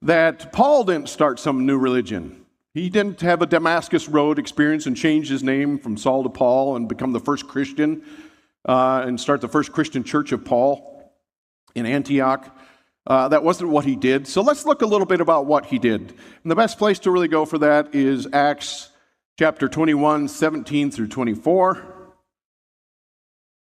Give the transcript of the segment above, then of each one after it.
that Paul didn't start some new religion. He didn't have a Damascus Road experience and change his name from Saul to Paul and become the first Christian and start the first Christian church of Paul in Antioch. That wasn't what he did. So let's look a little bit about what he did. And the best place to really go for that is Acts chapter 21, 17 through 24.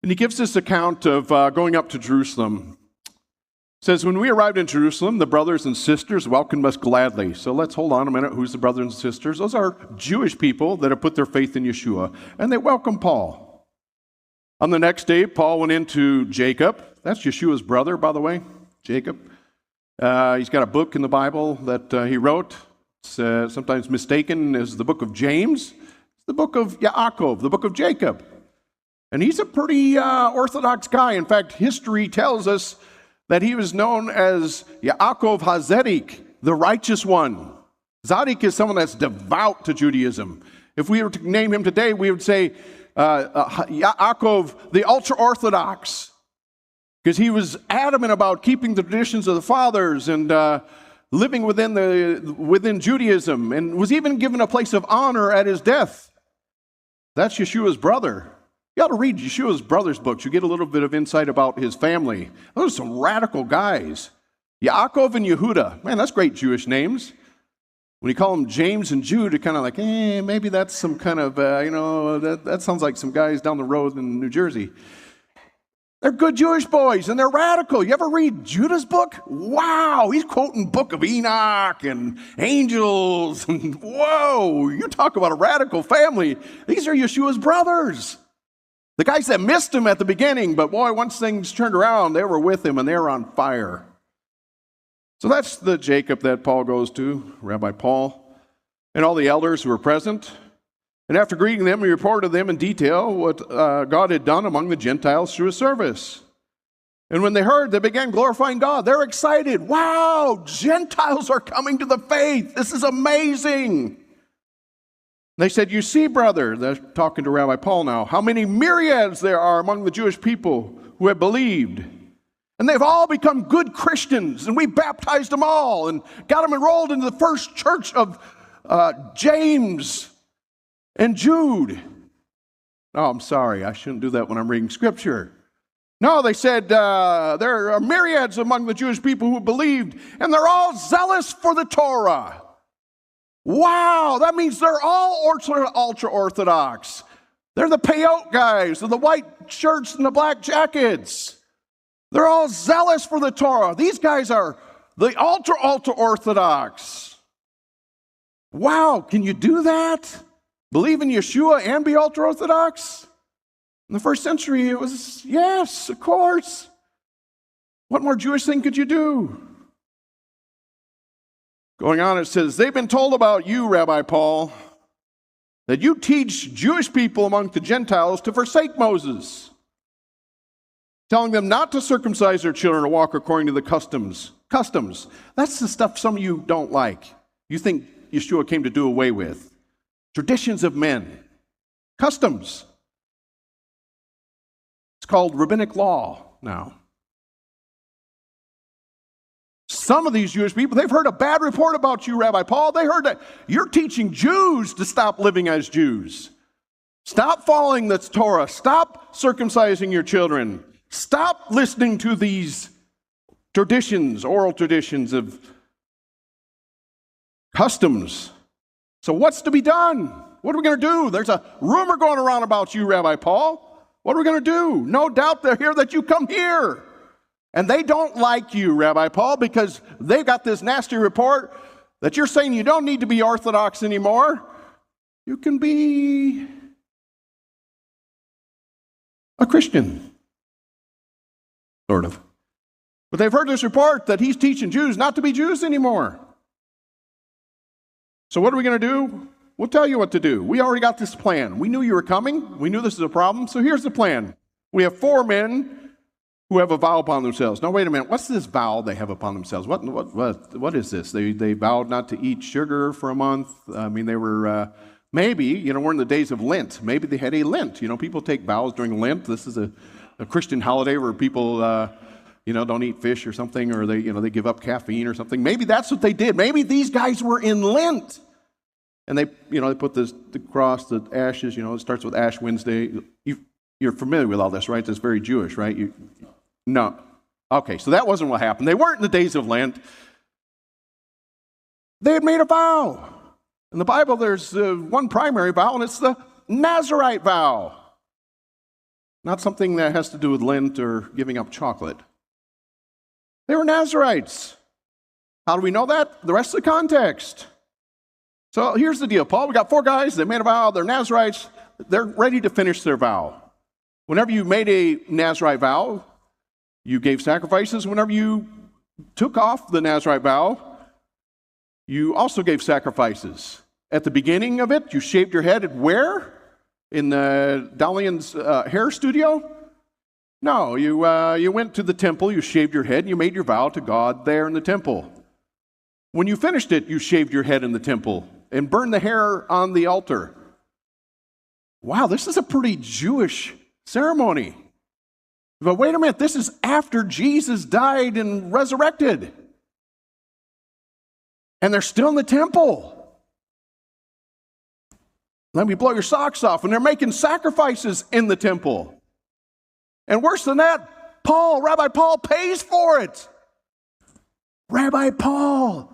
And he gives this account of going up to Jerusalem. It says, when we arrived in Jerusalem, the brothers and sisters welcomed us gladly. So let's hold on a minute. Who's the brothers and sisters? Those are Jewish people that have put their faith in Yeshua. And they welcomed Paul. On the next day, Paul went into Jacob. That's Yeshua's brother, by the way, Jacob. He's got a book in the Bible that he wrote. It's sometimes mistaken as the book of James. It's the book of Yaakov, the book of Jacob. And he's a pretty orthodox guy. In fact, history tells us that he was known as Yaakov HaZedek, the righteous one. Zadok is someone that's devout to Judaism. If we were to name him today, we would say Yaakov, the ultra-orthodox, because he was adamant about keeping the traditions of the fathers and living within Judaism, and was even given a place of honor at his death. That's Yeshua's brother. You ought to read Yeshua's brother's books. You get a little bit of insight about his family. Those are some radical guys. Yaakov and Yehuda. Man, that's great Jewish names. When you call them James and Jude, it's kind of like, maybe that's some kind of, that sounds like some guys down the road in New Jersey. They're good Jewish boys, and they're radical. You ever read Judah's book? Wow, he's quoting Book of Enoch and angels. And whoa, you talk about a radical family. These are Yeshua's brothers. The guys that missed him at the beginning, but boy, once things turned around, they were with him and they were on fire. So that's the Jacob that Paul goes to, Rabbi Paul, and all the elders who were present. And after greeting them, he reported to them in detail what God had done among the Gentiles through his service. And when they heard, they began glorifying God. They're excited. Wow, Gentiles are coming to the faith. This is amazing. They said, you see, brother, they're talking to Rabbi Paul now, how many myriads there are among the Jewish people who have believed. And they've all become good Christians, and we baptized them all and got them enrolled into the first church of James and Jude. Oh, I'm sorry, I shouldn't do that when I'm reading Scripture. No, they said there are myriads among the Jewish people who believed, and they're all zealous for the Torah. Wow, that means they're all ultra-Orthodox. They're the peyote guys, and the white shirts and the black jackets. They're all zealous for the Torah. These guys are the ultra-Orthodox. Wow, can you do that? Believe in Yeshua and be ultra-Orthodox? In the first century, it was, yes, of course. What more Jewish thing could you do? Going on, it says, they've been told about you, Rabbi Paul, that you teach Jewish people among the Gentiles to forsake Moses, telling them not to circumcise their children or walk according to the customs. Customs. That's the stuff some of you don't like. You think Yeshua came to do away with. Traditions of men. Customs. It's called rabbinic law now. Some of these Jewish people, they've heard a bad report about you, Rabbi Paul. They heard that you're teaching Jews to stop living as Jews. Stop following the Torah. Stop circumcising your children. Stop listening to these traditions, oral traditions of customs. So what's to be done? What are we going to do? There's a rumor going around about you, Rabbi Paul. What are we going to do? No doubt they're here that you come here. And they don't like you, Rabbi Paul, because they've got this nasty report that you're saying you don't need to be Orthodox anymore. You can be a Christian, sort of. But they've heard this report that he's teaching Jews not to be Jews anymore. So what are we going to do? We'll tell you what to do. We already got this plan. We knew you were coming. We knew this is a problem. So here's the plan. We have 4 men who have a vow upon themselves. Now, wait a minute. What's this vow they have upon themselves? What is this? They vowed not to eat sugar for a month. I mean, they were, maybe, we're in the days of Lent. Maybe they had a Lent. People take vows during Lent. This is a Christian holiday where people don't eat fish or something, or they give up caffeine or something. Maybe that's what they did. Maybe these guys were in Lent. And they put the cross, the ashes, it starts with Ash Wednesday. You're familiar with all this, right? That's very Jewish, right? No. Okay, so that wasn't what happened. They weren't in the days of Lent. They had made a vow. In the Bible, there's one primary vow, and it's the Nazirite vow. Not something that has to do with Lent or giving up chocolate. They were Nazirites. How do we know that? The rest of the context. So here's the deal, Paul. We got 4 guys. They made a vow. They're Nazirites. They're ready to finish their vow. Whenever you made a Nazirite vow, you gave sacrifices. Whenever you took off the Nazirite vow, you also gave sacrifices. At the beginning of it, you shaved your head. Where? In Dalian's hair studio? No, you went to the temple, you shaved your head, and you made your vow to God there in the temple. When you finished it, you shaved your head in the temple and burned the hair on the altar. Wow, this is a pretty Jewish ceremony. But wait a minute, this is after Jesus died and resurrected. And they're still in the temple. Let me blow your socks off. And they're making sacrifices in the temple. And worse than that, Rabbi Paul pays for it. Rabbi Paul,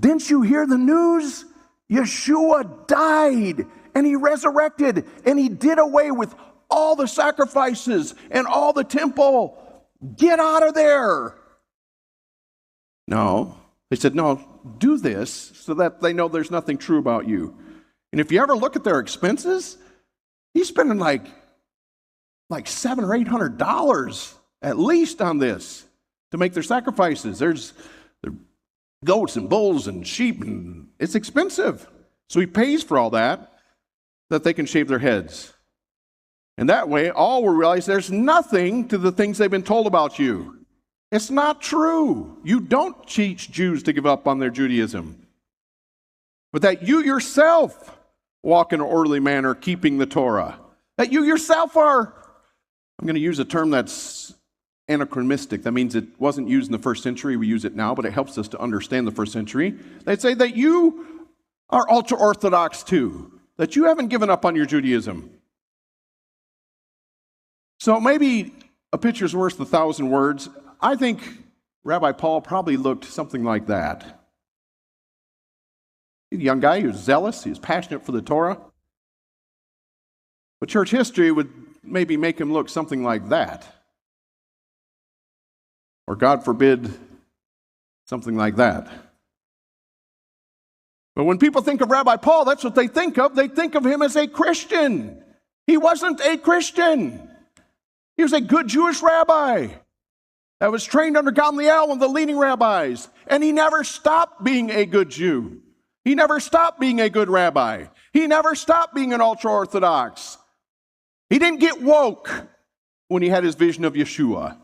didn't you hear the news? Yeshua died and he resurrected and he did away with all the sacrifices and all the temple. Get out of there. No. They said, no, do this so that they know there's nothing true about you. And if you ever look at their expenses, he's spending like $700 or $800 at least on this to make their sacrifices. There's goats and bulls and sheep, and it's expensive. So he pays for all that they can shave their heads. And that way, all will realize there's nothing to the things they've been told about you. It's not true. You don't teach Jews to give up on their Judaism, but that you yourself walk in an orderly manner, keeping the Torah. That you yourself are, I'm going to use a term that's anachronistic. That means it wasn't used in the first century. We use it now, but it helps us to understand the first century. They'd say that you are ultra-Orthodox too, that you haven't given up on your Judaism. So maybe a picture's worth 1,000 words. I think Rabbi Paul probably looked something like that. He's a young guy, he was zealous, he was passionate for the Torah. But church history would maybe make him look something like that. Or God forbid, something like that. But when people think of Rabbi Paul, that's what they think of. They think of him as a Christian. He wasn't a Christian. He was a good Jewish rabbi that was trained under Gamliel, one of the leading rabbis. And he never stopped being a good Jew. He never stopped being a good rabbi. He never stopped being an ultra-Orthodox. He didn't get woke when he had his vision of Yeshua.